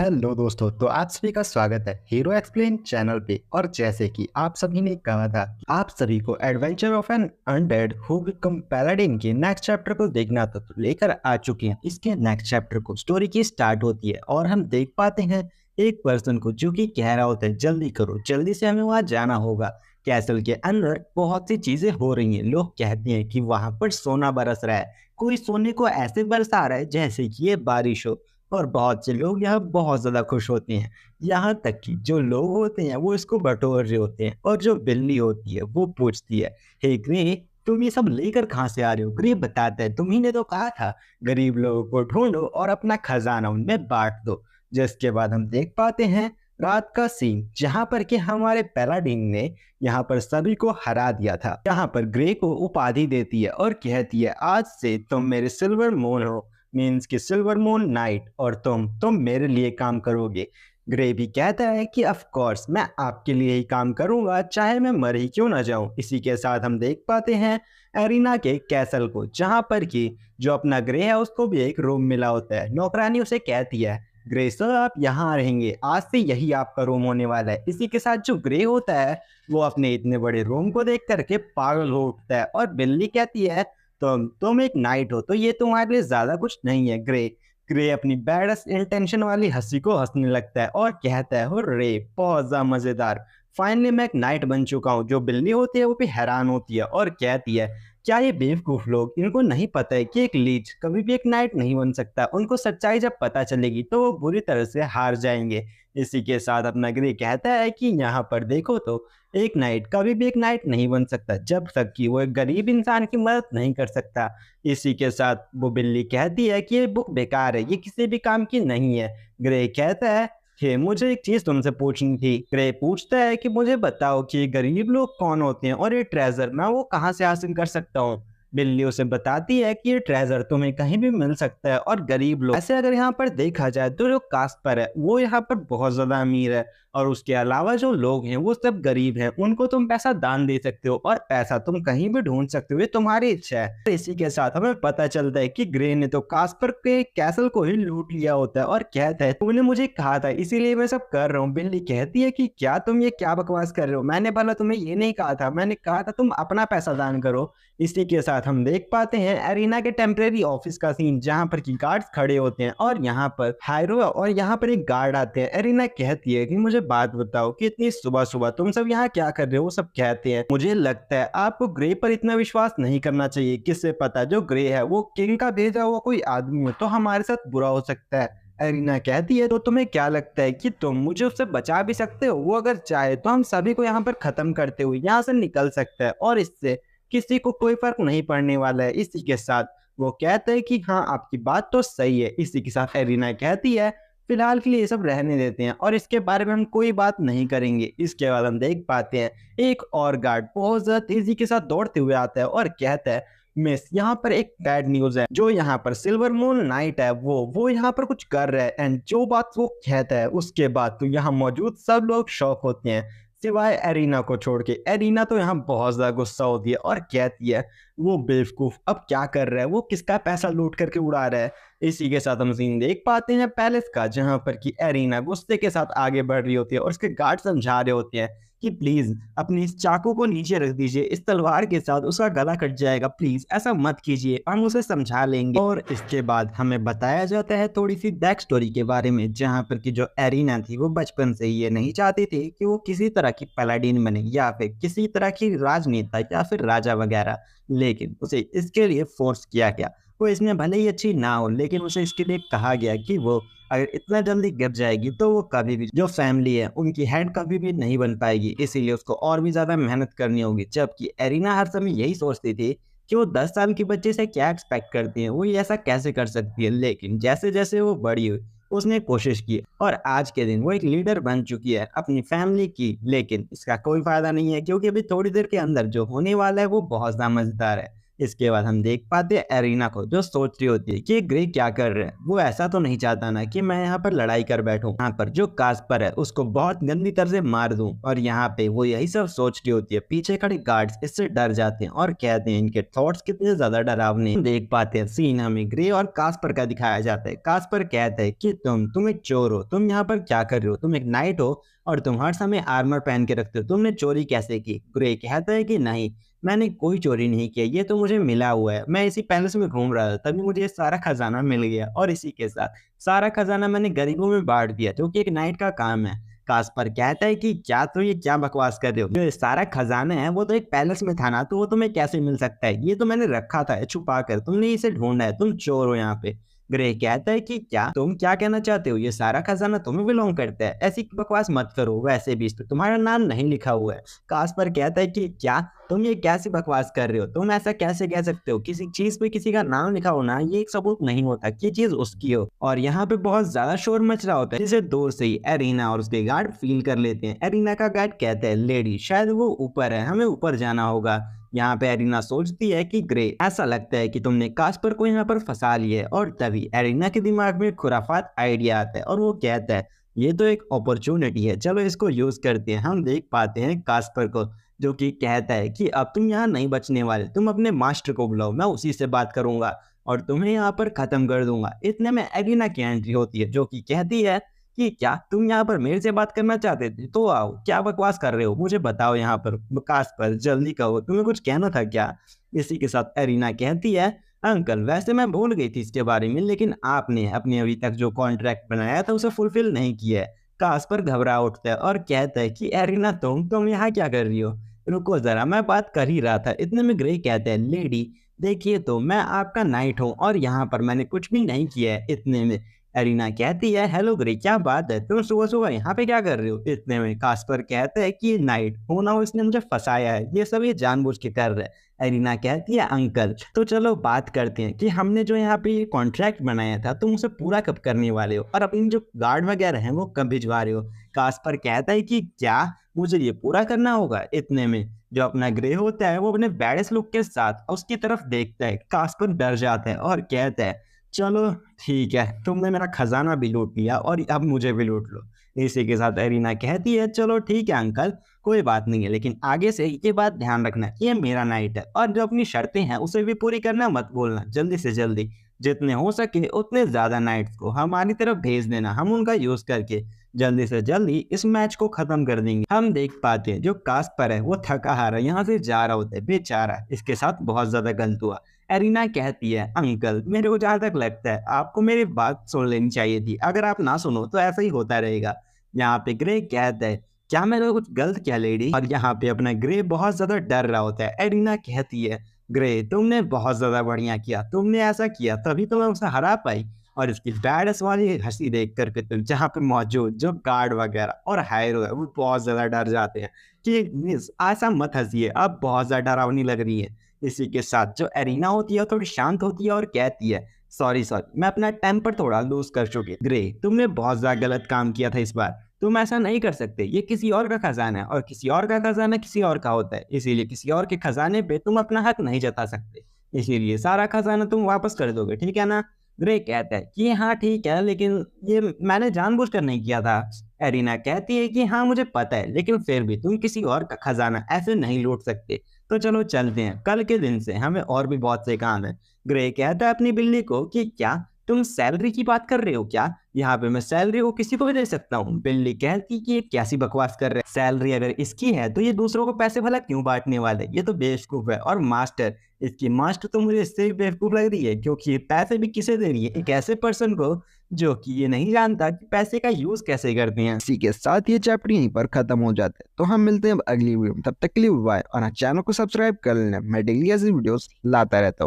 Hello दोस्तों, तो आप सभी का स्वागत है हीरो एक्सप्लेन चैनल पे। और जैसे कि आप सभी ने कहा था, आप सभी को adventure of an undead who become paladin के नेक्स्ट चैप्टर को देखना था, तो लेकर आ चुके हैं इसके नेक्स्ट चैप्टर को। स्टोरी की स्टार्ट होती है और हम देख पाते हैं एक पर्सन को जो कि कह रहा होता है जल्दी करो, जल्दी से हमें वहाँ जाना होगा। कैसल के अंदर बहुत सी चीजें हो रही हैं। लोग कहते हैं कि वहां पर सोना बरस रहा है, कोई सोने को ऐसे बरसा रहा है जैसे कि ये बारिश हो। और बहुत से लोग यहाँ बहुत ज़्यादा खुश होते हैं। यहाँ तक कि जो लोग होते हैं वो इसको बटोर रहे होते हैं। और जो बिल्ली होती है वो पूछती है, हे ग्रे, तुम ये सब लेकर कहाँ से आ रहे हो? ग्रे बताता है, तुम्ही ने तो कहा था गरीब लोगों को ढूंढो और अपना खजाना उनमें बांट दो। जिसके बाद हम देख पाते हैं रात का सीन, जहाँ पर कि हमारे पैलाडिन ने यहाँ पर सभी को हरा दिया था। यहाँ पर ग्रे को उपाधि देती है और कहती है, आज से तुम मेरे सिल्वर मून हो, मीन्स कि सिल्वर मून नाइट, और तुम मेरे लिए काम करोगे। ग्रे भी कहता है कि ऑफ कोर्स मैं आपके लिए ही काम करूंगा, चाहे मैं मर ही क्यों ना जाऊं। इसी के साथ हम देख पाते हैं एरिना के कैसल को, जहां पर कि जो अपना ग्रे है उसको भी एक रूम मिला होता है। नौकरानी उसे कहती है, ग्रे सर आप यहाँ रहेंगे, आज से यही आपका रूम होने वाला है। इसी के साथ जो ग्रे होता है वो अपने इतने बड़े रूम को देख करके पागल हो उठता है। और बिल्ली कहती है, तुम एक नाइट हो तो ये तुम्हारे लिए ज्यादा कुछ नहीं है। ग्रे ग्रे अपनी बैड इंटेंशन वाली हंसी को हंसने लगता है और कहता है, हो रे बहुत ज्यादा मजेदार, फाइनली मैं एक नाइट बन चुका हूँ। जो बिल्ली होती है वो भी हैरान होती है और कहती है, क्या ये बेवकूफ लोग, इनको नहीं पता है कि एक लीच कभी भी एक नाइट नहीं बन सकता। उनको सच्चाई जब पता चलेगी तो वो बुरी तरह से हार जाएंगे। इसी के साथ अपना ग्रे कहता है कि यहाँ पर देखो तो एक नाइट कभी भी एक नाइट नहीं बन सकता जब तक कि वो एक गरीब इंसान की मदद नहीं कर सकता। इसी के साथ वो बिल्ली कहती है कि ये बुक बेकार है, ये किसी भी काम की नहीं है। ग्रे कहता है, हे मुझे एक चीज तुमसे पूछनी थी। ग्रे पूछता है कि मुझे बताओ कि गरीब लोग कौन होते हैं और ये ट्रेजर मैं वो कहाँ से हासिल कर सकता हूँ। बिल्ली उसे बताती है कि ये ट्रेजर तुम्हें कहीं भी मिल सकता है। और गरीब लोग, ऐसे अगर यहाँ पर देखा जाए तो जो कास्पर है वो यहाँ पर बहुत ज्यादा अमीर है, और उसके अलावा जो लोग हैं वो सब गरीब हैं। उनको तुम पैसा दान दे सकते हो और पैसा तुम कहीं भी ढूंढ सकते हो, ये तुम्हारी इच्छा है। तो इसी के साथ हमें पता चलता है कि ग्रे ने तो कास्पर के कैसल को ही लूट लिया होता है और कहता है, तुमने मुझे कहा था इसीलिए मैं सब कर रहा हूँ। बिल्ली कहती है कि क्या तुम ये क्या बकवास कर रहे हो, मैंने भला तुम्हें ये नहीं कहा था, मैंने कहा था तुम अपना पैसा दान करो। इसी के साथ हम देख पाते हैं एरिना के टेम्परेरी ऑफिस का सीन, जहां पर की गार्ड्स खड़े होते हैं और यहाँ पर हायरो और यहाँ पर एक गार्ड आते हैं। एरिना कहती है कि मुझे बात बताओ कि इतनी सुबह सुबह तुम सब यहाँ क्या कर रहे हो। वो सब कहते हैं, मुझे लगता है आपको ग्रे पर इतना विश्वास नहीं करना चाहिए। किससे पता जो ग्रे है वो किंग का भेजा हुआ कोई आदमी हो तो हमारे साथ बुरा हो सकता है। एरिना कहती है, तो तुम्हें क्या लगता है कि तुम मुझे उससे बचा भी सकते हो? वो अगर चाहे तो हम सभी को यहाँ पर खत्म करते हुए यहाँ से निकल सकता है और इससे किसी को कोई फर्क नहीं पड़ने वाला है। इसी के साथ वो कहते हैं कि हाँ आपकी बात तो सही है। इसी के साथ एरिना कहती है, फिलहाल के लिए ये सब रहने देते हैं और इसके बारे में हम कोई बात नहीं करेंगे। इसके बाद हम देख पाते हैं एक और गार्ड बहुत ज्यादा तेजी के साथ दौड़ते हुए आता है और कहता है, मिस यहाँ पर एक बैड न्यूज है। जो यहाँ पर सिल्वर मून नाइट है वो यहाँ पर कुछ कर रहा है। एंड जो बात वो कहता है उसके बाद तो यहाँ मौजूद सब लोग शॉक होते हैं सिवाय एरिना को छोड़ के। एरिना तो यहाँ बहुत ज्यादा गुस्सा होती है और कहती है, वो बेवकूफ अब क्या कर रहा है, वो किसका पैसा लूट करके उड़ा रहा है। इसी के साथ हम सीन देख पाते हैं पैलेस का, जहां पर कि एरिना गुस्से के साथ आगे बढ़ रही होती है और उसके गार्ड समझा रहे होते हैं कि प्लीज अपनी इस चाकू को नीचे रख दीजिए, इस तलवार के साथ उसका गला कट जाएगा, प्लीज ऐसा मत कीजिए, हम उसे समझा लेंगे। और इसके बाद हमें बताया जाता है थोड़ी सी बैक स्टोरी के बारे में, जहां पर कि जो एरिना थी वो बचपन से ये नहीं चाहती थी कि वो किसी तरह की पैलाडिन बने या फिर किसी तरह की राजनेता या फिर राजा वगैरह, लेकिन उसे इसके लिए फोर्स किया गया। वो इसमें भले ही अच्छी ना हो लेकिन उसे इसके लिए कहा गया कि वो अगर इतना जल्दी गिर जाएगी तो वो कभी भी जो फैमिली है उनकी हेड कभी भी नहीं बन पाएगी, इसीलिए उसको और भी ज्यादा मेहनत करनी होगी। जबकि एरिना हर समय यही सोचती थी कि वो 10 साल की बच्चे से क्या एक्सपेक्ट करती है, वो ये ऐसा कैसे कर सकती है। लेकिन जैसे जैसे वो बड़ी हुई उसने कोशिश की और आज के दिन वो एक लीडर बन चुकी है अपनी फैमिली की। लेकिन इसका कोई फायदा नहीं है क्योंकि अभी थोड़ी देर के अंदर जो होने वाला है वो बहुत ज्यादा मजेदार है। इसके बाद हम देख पाते हैं एरिना को, जो सोच रही होती है कि ग्रे क्या कर रहे हैं। वो ऐसा तो नहीं चाहता ना कि मैं यहाँ पर लड़ाई कर बैठूं, यहाँ पर जो कास्पर है उसको बहुत गंदी तरह से मार दूं। और यहाँ पे वो यही सब सोच रही होती है। पीछे खड़े गार्ड्स इससे डर जाते हैं और कहते हैं इनके थॉट्स कितने ज्यादा डरावने। देख पाते हैं सीन हमें ग्रे और कास्पर का दिखाया जाता है। कास्पर कहता है कि तुम एक चोर हो, तुम यहाँ पर क्या कर रहे हो, तुम एक नाइट हो और तुम हर समय आर्मर पहन के रखते हो, तुमने चोरी कैसे की। ग्रे कहता है कि नहीं, मैंने कोई चोरी नहीं किया, ये तो मुझे मिला हुआ है, मैं इसी पैलेस में घूम रहा था तभी मुझे ये सारा खजाना मिल गया और इसी के साथ सारा खजाना मैंने गरीबों में बांट दिया, जो कि एक नाइट का काम है। कास्पर कहता है कि क्या तो ये क्या बकवास कर रहे हो, जो सारा खजाना है वो तो एक पैलेस में था ना, तो वो तुम्हें कैसे मिल सकता है, ये तो मैंने रखा था छुपा कर, तुमने इसे ढूंढा है, तुम चोर हो यहाँ पे। ग्रे कहता है कि क्या तुम क्या कहना चाहते हो, ये सारा खजाना तुम्हें बिलोंग करता है, ऐसी बकवास मत करो, वैसे भी इस पे तुम्हारा नाम नहीं लिखा हुआ है। कास्पर कहता है कि क्या तुम ये कैसी बकवास कर रहे हो, तुम ऐसा कैसे कह सकते हो, किसी चीज पे किसी का नाम लिखा होना ये एक सबूत नहीं होता कि चीज उसकी हो। और यहाँ पे बहुत ज्यादा शोर मच रहा होता है, जिसे दूर से ही एरिना और उसके गार्ड फील कर लेते हैं। एरिना का गार्ड कहता है लेडी शायद वो ऊपर है, हमें ऊपर जाना होगा। यहाँ पे एरिना सोचती है कि ग्रे, ऐसा लगता है कि तुमने कास्पर को यहाँ पर फंसा लिया है। और तभी एरिना के दिमाग में खुराफात आइडिया आता है और वो कहता है ये तो एक अपॉर्चुनिटी है, चलो इसको यूज करते हैं। हम देख पाते हैं कास्पर को, जो कि कहता है कि अब तुम यहाँ नहीं बचने वाले, तुम अपने मास्टर को बुलाओ, मैं उसी से बात करूंगा और तुम्हें यहाँ पर खत्म कर दूंगा। इतने में एरिना की एंट्री होती है, जो कि कहती है कि क्या तुम यहाँ पर मेरे से बात करना चाहते थे, तो आओ, क्या बकवास कर रहे हो, मुझे बताओ यहाँ पर कास्पर, जल्दी कहो, तुम्हें कुछ कहना था क्या। इसी के साथ एरिना कहती है अंकल, वैसे मैं भूल गई थी इसके बारे में, लेकिन आपने अपने अभी तक जो कॉन्ट्रैक्ट बनाया था उसे फुलफिल नहीं किया है। कास्पर घबरा उठता है और कहता है कि एरिना तुम यहाँ क्या कर रही हो, रुको जरा, मैं बात कर ही रहा था। इतने में ग्रे कहते हैं लेडी देखिए, तो मैं आपका नाइट हूँ और यहाँ पर मैंने कुछ भी नहीं किया है। इतने में एरिना कहती है हेलो ग्रे, क्या बात है, तुम सुबह सुबह यहाँ पे क्या कर रहे हो। इतने में कास्पर कहता है कि नाइट हो ना हो इसने मुझे फंसाया है, ये सब ये जानबूझ के कर रहे हैं। एरिना कहती है अंकल, तो चलो बात करते हैं कि हमने जो यहाँ पे कॉन्ट्रैक्ट बनाया था तुम उसे पूरा कब करने वाले हो और अपनी जो गार्ड वगैरह हैं वो कब भिजवा रहे हो। कास्पर कहता है कि क्या मुझे ये पूरा करना होगा। इतने में जो अपना ग्रे होता है वो अपने बैडेस्ट लुक के साथ उसकी तरफ देखता है। कास्पर डर जाता है और कहता है चलो ठीक है, तुमने मेरा खजाना भी लूट लिया और अब मुझे भी लूट लो। इसी के साथ एरिना कहती है चलो ठीक है अंकल, कोई बात नहीं है, लेकिन आगे से ये बात ध्यान रखना ये मेरा नाइट है और जो अपनी शर्तें हैं उसे भी पूरी करना मत बोलना। जल्दी से जल्दी जितने हो सके उतने ज्यादा नाइट्स को हमारी तरफ भेज देना, हम उनका यूज करके जल्दी से जल्दी इस मैच को खत्म कर देंगे। हम देख पाते हैं जो कास्पर है वो थका हारा यहाँ से जा रहा होता है, बेचारा, इसके साथ बहुत ज्यादा गलत हुआ। एरिना कहती है अंकल, मेरे को जहाँ तक लगता है आपको मेरी बात सुन लेनी चाहिए थी, अगर आप ना सुनो तो ऐसा ही होता रहेगा। यहाँ पे ग्रे कहता है क्या मैंने कुछ गलत किया लेडी, और यहाँ पे अपना ग्रे बहुत ज्यादा डर रहा होता है। एरिना कहती है ग्रे तुमने बहुत ज्यादा बढ़िया किया, तुमने ऐसा किया तभी तो मैं उसे हरा पाई। और इसकी बैडस वाली हंसी देख करके तो जहाँ पे मौजूद जो गार्ड वगैरह और हायरो है वो बहुत ज्यादा डर जाते हैं कि मिस ऐसा मत हंसिए, अब बहुत ज्यादा डरावनी लग रही है। इसी के साथ जो एरिना होती है थोड़ी शांत होती है और कहती है सॉरी मैं अपना टेम्पर थोड़ा लूज कर चुकी। ग्रे तुमने बहुत ज्यादा गलत काम किया था इस बार, तुम ऐसा नहीं कर सकते, ये किसी और का खजाना है और किसी और का खजाना किसी और का होता है, इसीलिए किसी और के खजाने पे तुम अपना हक नहीं जता सकते, इसीलिए सारा खजाना तुम वापस कर दोगे, ठीक है ना। ग्रे कहता है कि हाँ ठीक है, लेकिन ये मैंने जानबूझकर नहीं किया था। एरिना कहती है कि हाँ मुझे पता है, लेकिन फिर भी तुम किसी और का खजाना ऐसे नहीं लूट सकते, तो चलो चलते हैं, कल के दिन से हमें और भी बहुत से काम है। ग्रे कहता है अपनी बिल्ली को कि क्या तुम सैलरी की बात कर रहे हो क्या, यहाँ पे मैं सैलरी को किसी को भी दे सकता हूँ। बिल्ली कहती कि ये कैसी बकवास कर रहे हैं, सैलरी अगर इसकी है तो ये दूसरों को पैसे भला क्यों बांटने वाले, ये तो बेवकूफ है। और मास्टर, इसकी मास्टर तो मुझे इससे भी बेवकूफ लग रही है, क्योंकि ये पैसे भी किसे दे रही है, एक ऐसे पर्सन को जो कि ये नहीं जानता कि पैसे का यूज कैसे करते हैं। इसी के साथ ये चैप्टर यहीं पर खत्म हो जाता है, तो हम मिलते हैं अब अगली वीडियो में, तब तक के लिए बाय, और चैनल को सब्सक्राइब कर लेना, मैं डेली ऐसी वीडियोस लाता रहता हूँ।